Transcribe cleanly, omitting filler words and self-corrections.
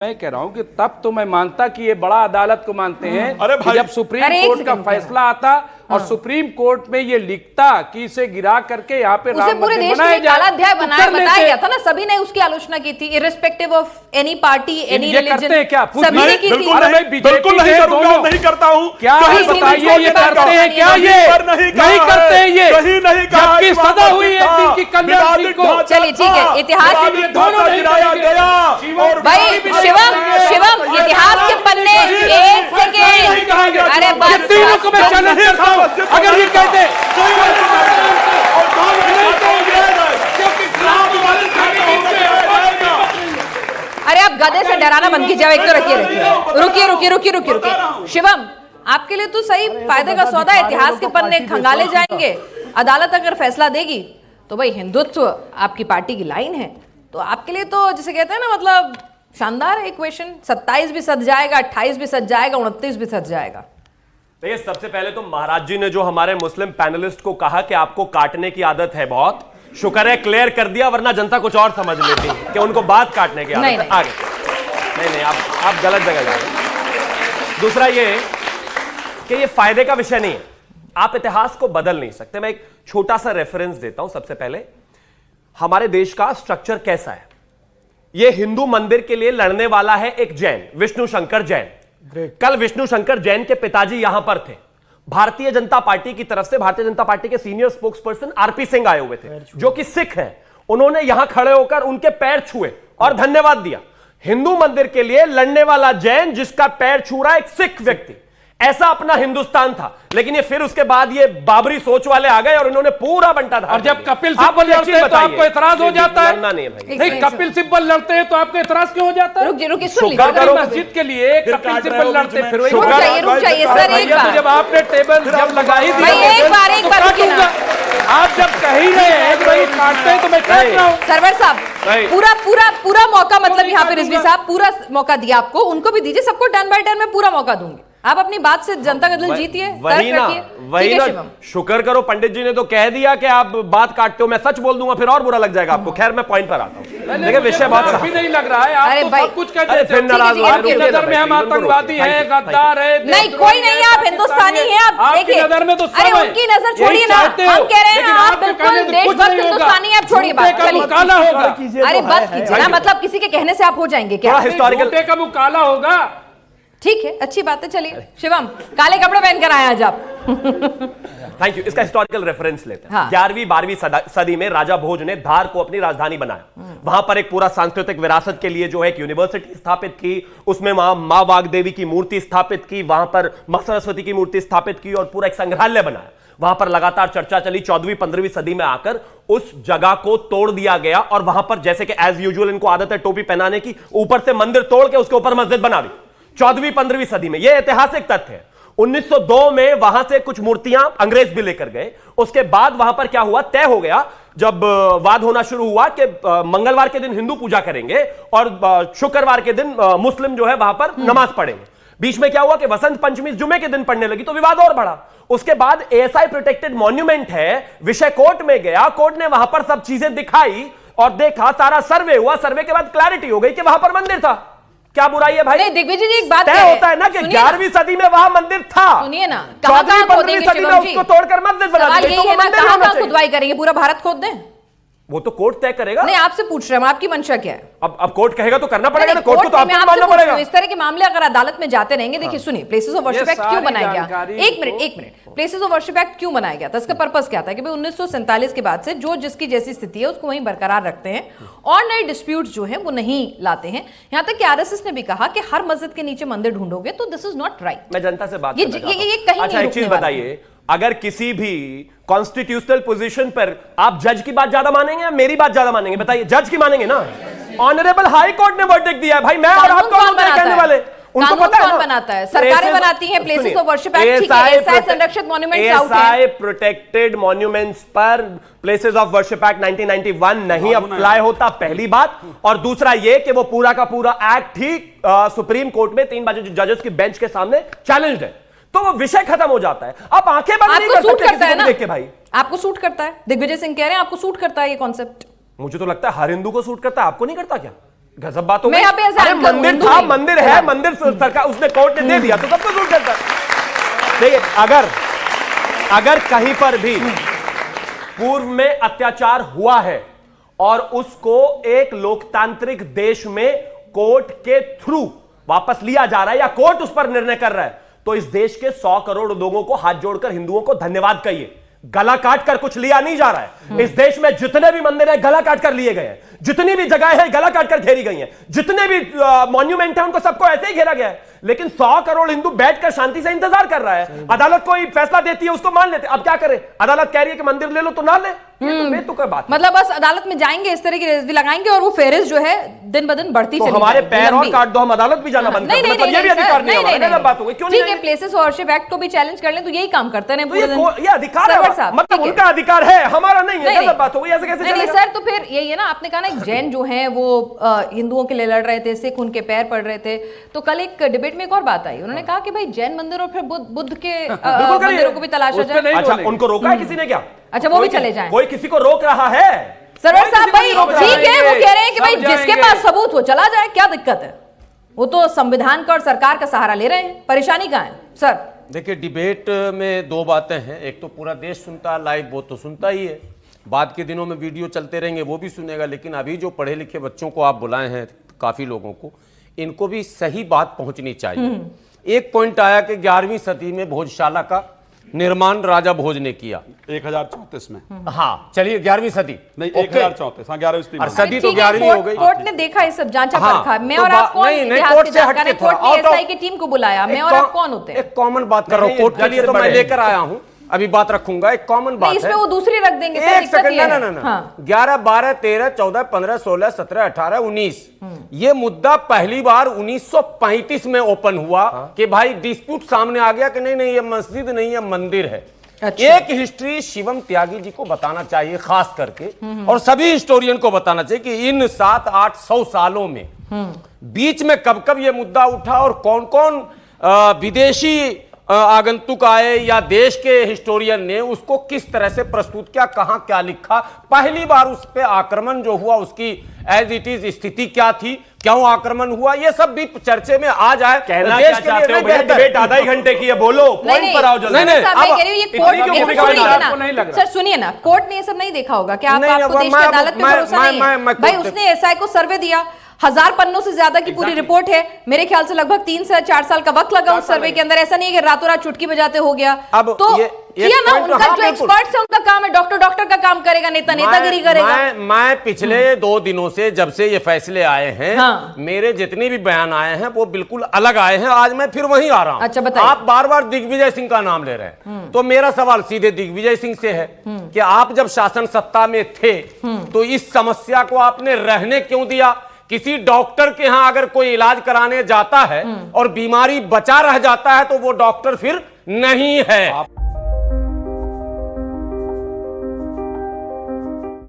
मैं कह रहा हूं कि तब तो मैं मानता कि ये बड़ा अदालत को मानते हैं। अरे भाई, जब सुप्रीम कोर्ट का फैसला आता और सुप्रीम कोर्ट में ये लिखता कि इसे गिरा करके यहाँ पे उसे पूरे देश में काला अध्याय बताया गया था ना, सभी ने उसकी आलोचना की थी, irrespective of any party any religion. क्या सभी ने की थी। बिल्कुल नहीं करूंगा, नहीं करता हूं। क्या बताइए, ये करते हैं क्या? ये नहीं करते हैं, ये जबकि सजा हुई है कि कल्याण सिंह को। चलिए ठीक है, इतिहास गिराया गया। भाई शिवम इतिहास के पन्ने एक सेकेंड, अरे बस तीनों को मैं चैलेंज करता हूं, अगर ये कहते अरे आप गधे से डराना बंद कीजिए। एक तो रुकिए। शिवम, आपके लिए तो सही फायदे का सौदा है, इतिहास के पन्ने खंगाले जाएंगे। अदालत अगर फैसला देगी तो भाई हिंदुत्व आपकी पार्टी की लाइन है, तो आपके लिए तो जिसे कहते हैं ना, मतलब शानदार है इक्वेशन। 27 भी सज जाएगा, 28 भी सज जाएगा, 29 भी सज जाएगा। देखिए, सबसे पहले तो महाराज जी ने जो हमारे मुस्लिम पैनलिस्ट को कहा कि आपको काटने की आदत है, बहुत शुक्र है क्लियर कर दिया, वरना जनता कुछ और समझ लेती कि उनको बात काटने की आदत है। आगे नहीं, आप गलत जगह जा रहे हैं। दूसरा ये कि ये फायदे का विषय नहीं है, आप इतिहास को बदल नहीं सकते। मैं एक छोटा सा रेफरेंस देता हूं। सबसे पहले हमारे देश का स्ट्रक्चर कैसा है। यह हिंदू मंदिर के लिए लड़ने वाला है एक जैन, विष्णु शंकर जैन। कल विष्णु शंकर जैन के पिताजी यहां पर थे। भारतीय जनता पार्टी की तरफ से भारतीय जनता पार्टी के senior spokes person RP Singh आए हुए थे, जो कि सिख हैं। उन्होंने यहां खड़े होकर उनके पैर छुए और धन्यवाद दिया। हिंदू मंदिर के लिए लड़ने वाला जैन जिसका पैर छू रहा है एक सिख व्यक्ति, ऐसा अपना हिंदुस्तान था। लेकिन ये फिर उसके बाद ये बाबरी सोच वाले आ गए और इन्होंने पूरा बंटा था। और जब कपिल सिब्बल लड़ते हैं तो आपको एतराज हो जाता है? नहीं भाई, नहीं, कपिल सिब्बल लड़ते हैं तो आपको एतराज क्यों हो जाता है? रुकिए, सुन लीजिए। मस्जिद के लिए कपिल सिब्बल लड़ते फिर रुक जाइए सर, एक बार जब आपने टेबल जब लगाई थी, एक बार रुकिए ना। आप जब कह ही रहे हैं भाई काटते हैं तो मैं काट रहा हूं। सरवर साहब पूरा मौका, मतलब यहाँ पे रिजवी साहब पूरा मौका दिया आपको, उनको भी दीजिए, सबको टर्न बाय टर्न में पूरा मौका दूंगी। आप अपनी बात से जनता का दिल जीतिए, वही ना शुक्र करो पंडित जी ने तो कह दिया कि आप बात काटते हो। मैं सच बोल दूंगा फिर और बुरा लग जाएगा आपको। खैर मैं पॉइंट पर आता हूं। देखिए विषय बहुत अभी नहीं लग रहा है, आप तो सब कुछ कहते हैं। फिर नाराज आपकी नजर में हम आतंकवादी हैं, गद्दार है। नहीं, कोई नहीं, आप हिंदुस्तानी हैं। आप देखिए, नजर में तो अरे उनकी नजर छोड़िए ना, हम कह रहे हैं आप बिल्कुल देशभक्त हिंदुस्तानी हैं। आप छोड़िए बात, काला होगा। अरे बस कीजिए ना, मतलब किसी के कहने से आप हो जाएंगे क्या? हिस्टोरिकल का मुंह काला होगा। ठीक है, अच्छी बात है। चलिए शिवम, काले कपड़े पहनकर आए आज आप। Thank you. इसका हिस्टोरिकल रेफरेंस लेते हैं। 11वीं 12वीं सदी में राजा भोज ने धार को अपनी राजधानी बनाया। वहां पर एक पूरा सांस्कृतिक विरासत के लिए जो है एक यूनिवर्सिटी स्थापित की। उसमें वहां मां वाग्देवी की मूर्ति स्थापित की, वहां पर मां सरस्वती की मूर्ति स्थापित की और पूरा एक संग्रहालय बनाया। वहां पर लगातार चर्चा चली। 14वीं 15वीं सदी में आकर उस जगह को तोड़ दिया गया और वहां पर जैसे कि एज यूजुअल इनको आदत है टोपी पहनाने की, ऊपर से मंदिर तोड़ के उसके ऊपर मस्जिद बना दी। 14वीं 15वीं सदी में यह ऐतिहासिक तथ्य है। 1902 में वहां से कुछ मूर्तियां अंग्रेज भी लेकर गए। उसके बाद वहां पर क्या हुआ, तय हो गया जब वाद होना शुरू हुआ कि मंगलवार के दिन हिंदू पूजा करेंगे और शुक्रवार के दिन मुस्लिम जो है वहां पर नमाज पढ़ेंगे। बीच में क्या हुआ कि वसंत पंचमी जुमे के दिन पढ़ने लगी तो विवाद और बढ़ा। उसके बाद एएसआई प्रोटेक्टेड मॉन्यूमेंट है, विषय कोर्ट में गया, कोर्ट ने वहां पर सब चीजें दिखाई और देखा, सारा सर्वे हुआ। सर्वे के बाद क्लैरिटी हो गई कि वहां पर मंदिर था। क्या बुराई है भाई? नहीं, दिग्विजय जी एक बात तय होता है ना कि 11वीं सदी में वहां मंदिर था। सुनिए ना, 14वीं 15वीं सदी में उसको तोड़कर मस्जिद बना दी। तो कहां खुदवाई करेंगे? पूरा भारत खोद दें? वो तो कोर्ट तय करेगा। नहीं, आपसे पूछ रहे हैं, आपकी मंशा क्या है? अब कोर्ट कहेगा तो करना पड़ेगा ना, कोर्ट को तो आपको मानना पड़ेगा। इस तरह के मामले अगर अदालत में जाते रहेंगे, देखिए सुनिए, प्लेसेस ऑफ वर्शिप एक्ट क्यों बनाया गया? एक minute, places of worship act क्यों बनाया गया था? इसका पर्पस क्या था कि भाई 1947 के बाद से जो जिसकी जैसी स्थिति है उसको वहीं बरकरार रखते हैं और नए डिस्प्यूट्स जो हैं वो नहीं लाते हैं। यहां तक कि आरएसएस ने भी कहा कि हर मस्जिद के नीचे मंदिर ढूंढोगे तो दिस इज नॉट राइट। मैं जनता से बात ये कहीं अच्छा, एक चीज बताइए, अगर किसी भी कॉन्स्टिट्यूशनल पोजीशन पर आप जज की बात ज्यादा मानेंगे या मेरी बात ज्यादा मानेंगे? बताइए, जज की मानेंगे ना। ऑनरेबल हाई कोर्ट ने वर्डिक्ट दिया है भाई, मैं और आप कौन कहने वाले? उनको पता है ना, बनाता है, सरकारें बनाती हैं। प्लेसेस ऑफ वर्शिप एक्ट, ठीक है, एसआई संरक्षित मॉन्यूमेंट्स आउट है। एसआई प्रोटेक्टेड मॉन्यूमेंट्स पर प्लेसेस ऑफ वर्शिप एक्ट 1991 नहीं अप्लाई होता, पहली बात। और दूसरा ये कि वो पूरा का पूरा एक्ट ही सुप्रीम कोर्ट में 3 जजेस की बेंच के सामने चैलेंज्ड है, तो वो विषय खत्म हो जाता है। आप आंखें बंद नहीं कर सकते किसी को देख के भाई। आपको सूट करता है? दिग्विजय सिंह कह रहे हैं आपको सूट करता है ये कॉन्सेप्ट। मुझे तो लगता है हर हिंदू को सूट करता है, आपको नहीं करता क्या? गजब बात हो मैं गई। यहाँ पे ऐसा अरे anchor मंदिर हिंदू था, नहीं। मंदिर है, मंदिर सरकार उसने कोर्ट ने दे दिया तो सब कुछ उठ जाता। देखिए अगर कहीं पर भी पूर्व में अत्याचार हुआ है और उसको एक लोकतांत्रिक देश में कोर्ट के थ्रू वापस लिया जा रहा है या कोर्ट उस पर निर्णय कर रहा है, तो इस देश के 100 करोड़ लोगों को हाथ जोड़कर हिंदुओं को धन्यवाद कहिए। गला काट कर कुछ लिया नहीं जा रहा है। इस देश में जितने भी मंदिर हैं गला काट कर लिए गए हैं, जितनी भी जगह है गला काट कर घेरी गई हैं, जितने भी मॉन्यूमेंट हैं उनको सबको ऐसे ही घेरा गया है। लेकिन 100 करोड़ हिंदू बैठकर शांति से इंतजार कर रहा है। अदालत कोई फैसला देती है उसको मान लेते। अब क्या करें, अदालत कह रही है कि मंदिर ले लो तो ना ले, ये तो कोई बात नहीं। मतलब बस अदालत में जाएंगे, इस तरह की रेस भी लगाएंगे और वो फेरिस जो है दिन ब दिन बढ़ती तो चली हमारे जाएगी, पैर और लंबी। काट दो, हम अदालत भी जाना बंद कर नहीं दो, नहीं मतलब ये भी अधिकार नहीं है हमारा। गलत बात हो गई, क्यों नहीं ठीक है, जाएंगे? प्लेसेस ऑनरशिप एक्ट को भी चैलेंज कर लें तो यही काम करते हैं तो पूरे दिन। ये अधिकार सरवर है, साहब, मतलब ठीक है। उनका अधिकार है, हमारा नहीं है। नहीं, गलत बात हो गई, ऐसे कैसे नहीं चलेगा? सर, तो फिर यही है ना, आपने कहा ना एक जैन जो हैं वो हिंदुओं के लिए लड़ रहे थे, सिख उनके पैर पड़ रहे थे, तो कल एक डिबेट में एक और बात आई, उन्होंने कहा कि भाई जैन मंदिर और फिर बुद्ध के मंदिरों को भी तलाशा जाए। अच्छा, उनको रोका है किसी ने क्या? अच्छा, वो भी चले जाएं। कोई किसी को रोक रहा है? सरवर साहब भाई किसी को नहीं रोक ठीक रहा है, वो कह रहे हैं कि भाई सब जिसके जाएंगे। पास सबूत वो चला जाए, क्या दिक्कत है? वो तो संविधान का और सरकार का सहारा ले रहे हैं, परेशानी कहाँ है सर? देखिए, डिबेट में दो बातें हैं। एक तो पूरा देश सुनता है लाइव, वो तो सुनता ही है, बाद के दिनों में वीडियो चलते रहेंगे वो भी सुनेगा। लेकिन अभी जो पढ़े लिखे बच्चों को आप बुलाए हैं, काफी लोगों को, इनको भी सही बात पहुंचनी चाहिए। एक पॉइंट आया कि 11वीं सदी में भोजशाला का निर्माण राजा भोज ने किया, 1034 में। हाँ चलिए 11वीं सदी नहीं, ओके। 1034, हाँ 11वीं सदी में। और सदी तो ठीक है, 11वीं हो गई। कोर्ट ने देखा ये सब, जांचा हाँ, परखा। मैं तो और आप कौन नहीं, इतिहास कोर्ट के से जानकार हटके हैं? कोर्ट थोड़ा ने out of- एसआई की टीम को बुलाया, मैं और आप कौन होते हैं? एक कॉमन बात कर रहा हूँ, कोर्ट के लिए तो मैं लेकर आया हूँ, अभी बात रखूंगा। एक कॉमन बात नहीं, इसमें है, वो दूसरी रख देंगे सर, एक दिक्कत सेकंड, ये है। ना हाँ। 11, 12, 13, 14, 15, 16, 17, 18, 19 ये मुद्दा पहली बार 1935 में ओपन हुआ कि भाई डिस्प्यूट सामने आ गया कि नहीं नहीं ये मस्जिद नहीं है, मंदिर है। अच्छा। एक हिस्ट्री शिवम त्यागी जी को बताना चाहिए खास करके, और सभी हिस्टोरियन को बताना चाहिए कि इन 700-800 सालों में बीच में कब कब ये मुद्दा उठा और कौन कौन विदेशी आगंतुक आए या देश के हिस्टोरियन ने उसको किस तरह से प्रस्तुत किया, कहां क्या लिखा, पहली बार उस पे आक्रमण जो हुआ उसकी एज इट इज स्थिति क्या थी, क्यों आक्रमण हुआ, ये सब भी चर्चे में आ जाए। कहना देश क्या के चाहते हो लिए भैया? बेहतर। डिबेट आधा ही घंटे की है, बोलो, पॉइंट पर आओ जल्दी। नहीं, नहीं, साहब, मैं अब कह रही हूँ ये इतनी कोर्ट क्यों ये भूमिका सुनिए बना? ना। आपको नहीं लग रहा? सर सुनिए ना, कोर्ट ने ये सब नहीं देखा होगा कि नहीं, आपको देश मैं- की अदालत पे मैं- भरोसा नहीं है? मैं भाई कोर्ट- उसने एसआई को सर्वे दिया, 1000 पन्नों से ज्यादा की पूरी रिपोर्ट है, मेरे ख्याल से लगभग 3 से 4 साल का वक्त लगा उस सर्वे के अंदर। ऐसा नहीं है कि रातों रात चुटकी बजाते हो गया। अब तो ये किया ना, point तो उनका हाँ, जो बिल्कुल। एक्सपर्ट्स है उनका काम है, डॉक्टर का काम करेगा, नेता नेतागिरी करेगा। मैं पिछले 2 दिनों से जब से ये फैसले आए हैं, हाँ। मेरे जितने भी बयान आए हैं वो बिल्कुल अलग आए हैं। आज मैं फिर वहीं आ रहा हूं। अच्छा, बताइए। आप बार बार दिग्विजय सिंह का नाम ले रहे हैं, तो मेरा सवाल सीधे दिग्विजय सिंह से है कि आप जब शासन सत्ता में थे तो इस समस्या को आपने रहने क्यों दिया? किसी डॉक्टर के यहां अगर कोई इलाज कराने जाता है और बीमारी बचा रह जाता है तो वो डॉक्टर फिर नहीं है।